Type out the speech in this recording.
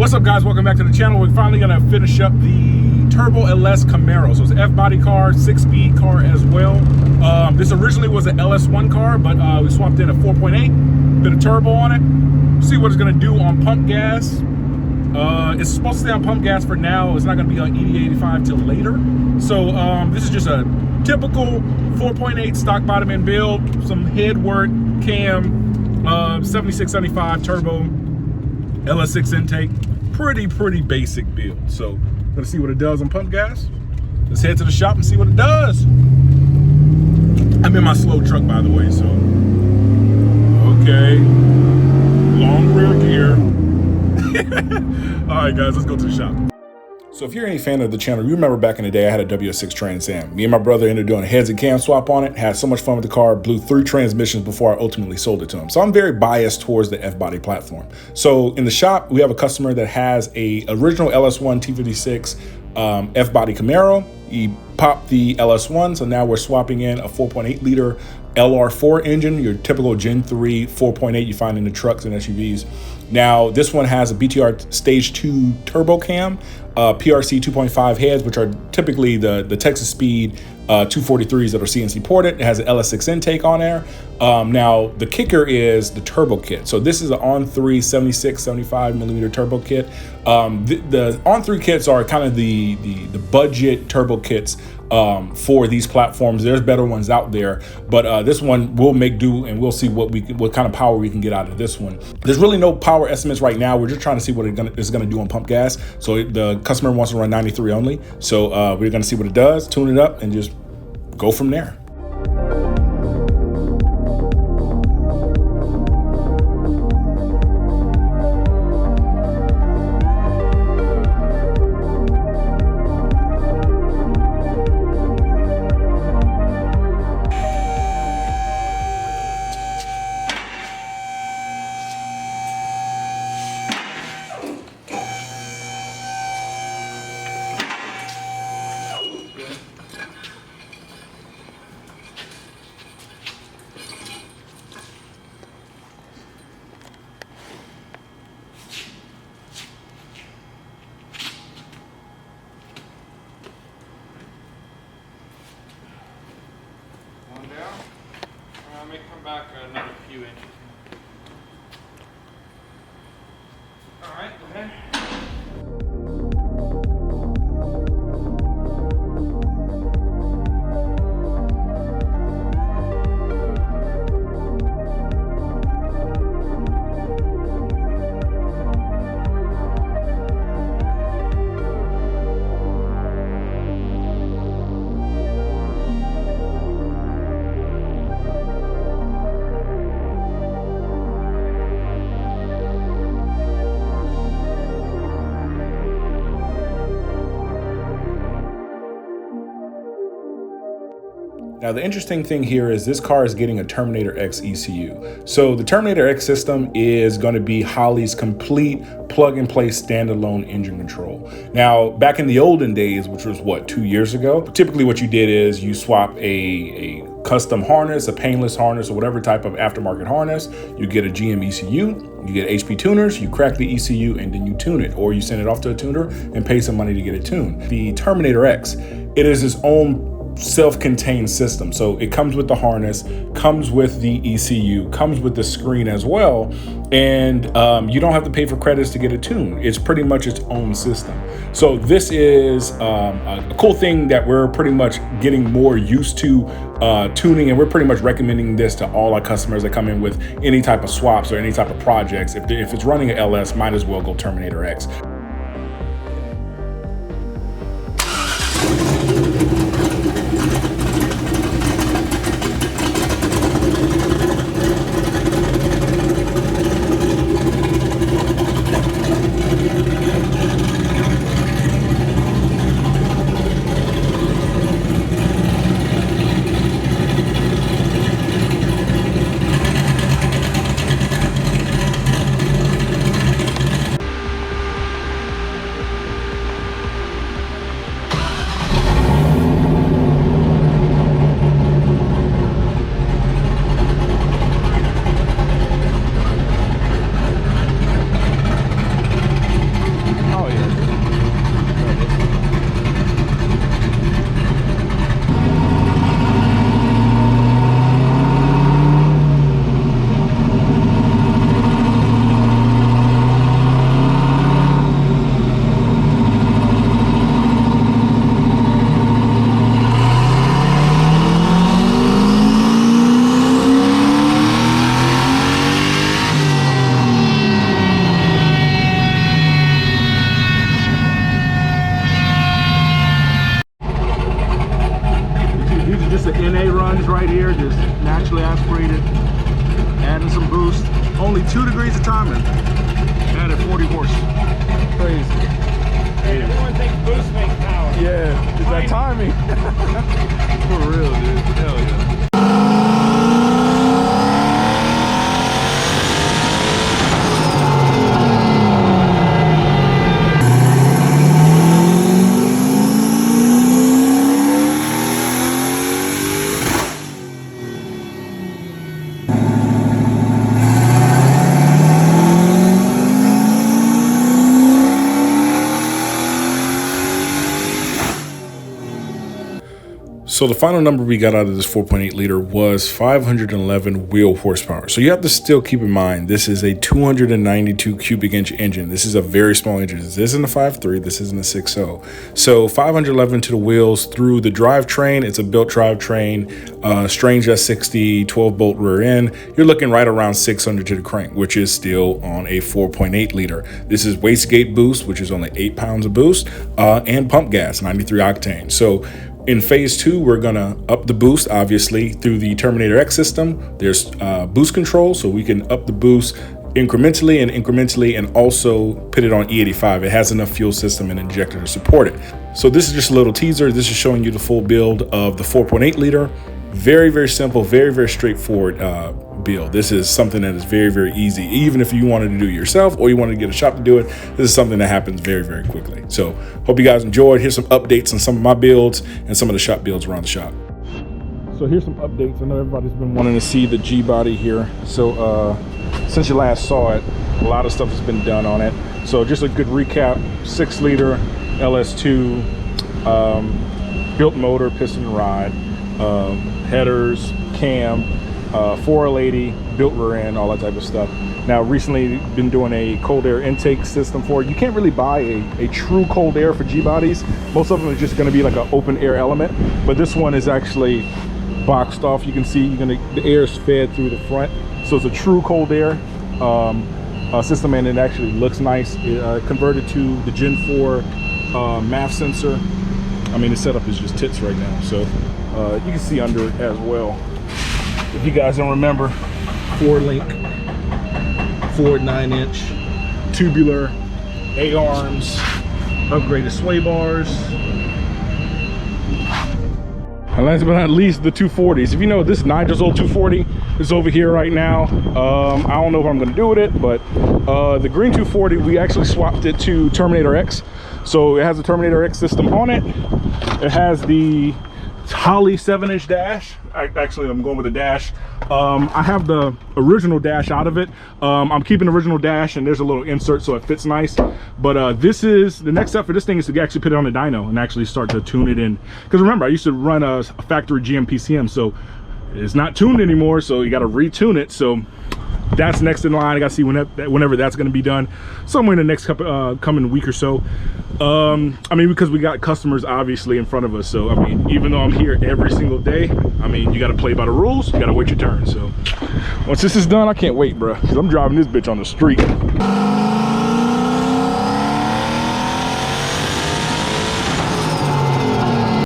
What's up, guys? Welcome back to the channel. We're finally gonna finish up the Turbo LS Camaro. So it's an F-body car, 6-speed car as well. This originally was an LS1 car, but we swapped in a 4.8, bit of turbo on it. See what it's gonna do on pump gas. It's supposed to stay on pump gas for now. It's not gonna be on ED85 till later. So this is just a typical 4.8 stock bottom end build, some head work, cam, 7675 turbo, LS6 intake. Pretty basic build. So gonna see what it does on pump gas. Let's head to the shop and see what it does. I'm in my slow truck, by the way, so okay. Long rear gear. All right, guys, let's go to the shop. So if you're any fan of the channel, you remember back in the day I had a WS6 Trans Am. Me and my brother ended up doing a heads and cam swap on it, had so much fun with the car, blew 3 transmissions before I ultimately sold it to him. So I'm very biased towards the F-body platform. So in the shop, we have a customer that has a original LS1 T56 F-body Camaro. He popped the LS1, so now we're swapping in a 4.8 liter LR4 engine, your typical Gen 3 4.8 you find in the trucks and SUVs. Now, this one has a BTR Stage 2 turbo cam, PRC 2.5 heads, which are typically the Texas Speed 243s that are CNC ported. It has an LS6 intake on there. Now, the kicker is the turbo kit. So this is an On3 76, 75 millimeter turbo kit. The On3 kits are kind of the budget turbo kits for these platforms. There's better ones out there, but this one will make do, and we'll see what kind of power we can get out of this one. There's really no power estimates right now. We're just trying to see what it's gonna do on pump gas. So the customer wants to run 93 only. So we're gonna see what it does, tune it up, and just go from there. I may come back another few inches. All right, go ahead. Now, the interesting thing here is this car is getting a Terminator X ECU. So the Terminator X system is going to be Holley's complete plug-and-play standalone engine control. Now, back in the olden days, which was what, 2 years ago, typically what you did is you swap a custom harness, a painless harness, or whatever type of aftermarket harness. You get a GM ECU, you get HP tuners, you crack the ECU, and then you tune it, or you send it off to a tuner and pay some money to get it tuned. The Terminator X, it is its own self-contained system. So it comes with the harness, comes with the ECU, comes with the screen as well, and you don't have to pay for credits to get it tuned. It's pretty much its own system. So this is a cool thing that we're pretty much getting more used to tuning, and we're pretty much recommending this to all our customers that come in with any type of swaps or any type of projects. If it's running an LS, might as well go Terminator X. So the final number we got out of this 4.8 liter was 511 wheel horsepower. So you have to still keep in mind, this is a 292 cubic inch engine. This is a very small engine. This isn't a 5.3, this isn't a 6.0. So 511 to the wheels through the drivetrain. It's a built drivetrain, Strange S60, 12 bolt rear end. You're looking right around 600 to the crank, which is still on a 4.8 liter. This is wastegate boost, which is only 8 pounds of boost, and pump gas, 93 octane. So in phase 2, we're gonna up the boost, obviously, through the Terminator X system. There's boost control, so we can up the boost incrementally and also put it on E85. It has enough fuel system and injector to support it. So this is just a little teaser. This is showing you the full build of the 4.8 liter. Very, very simple, very, very straightforward build. This is something that is very, very easy. Even if you wanted to do it yourself or you wanted to get a shop to do it, this is something that happens very, very quickly. So hope you guys enjoyed. Here's some updates on some of my builds and some of the shop builds around the shop. So here's some updates. I know everybody's been wanting to see the G body here. So since you last saw it, a lot of stuff has been done on it. So just a good recap: 6 liter LS2, built motor, piston ride, headers, cam, 480, built rear end, all that type of stuff. Now recently been doing a cold air intake system for it. You can't really buy a true cold air for G bodies. Most of them are just going to be like an open air element, but this one is actually boxed off. You can see the air is fed through the front, so it's a true cold air system, and it actually looks nice. Converted to the Gen 4 MAF sensor. I mean, the setup is just tits right now, so you can see under it as well. If you guys don't remember, Ford 9-inch tubular A-arms, upgraded sway bars. And last but not least, the 240s. If you know, this 9-year-old 240 is over here right now. I don't know what I'm gonna do with it, but the green 240, we actually swapped it to Terminator X. So it has the Terminator X system on it. It has the Holley 7-inch dash. Actually, I'm going with a dash. I have the original dash out of it. I'm keeping the original dash, and there's a little insert so it fits nice. But this is the next step for this thing, is to actually put it on the dyno and actually start to tune it in. Because remember, I used to run a factory GM PCM, so it's not tuned anymore, so you got to retune it. So that's next in line. I gotta see whenever that's gonna be done, somewhere in the next coming week or so. I mean, because we got customers obviously in front of us, so I mean, even though I'm here every single day, I mean, you gotta play by the rules, you gotta wait your turn. So once this is done, I can't wait, bro, because I'm driving this bitch on the street.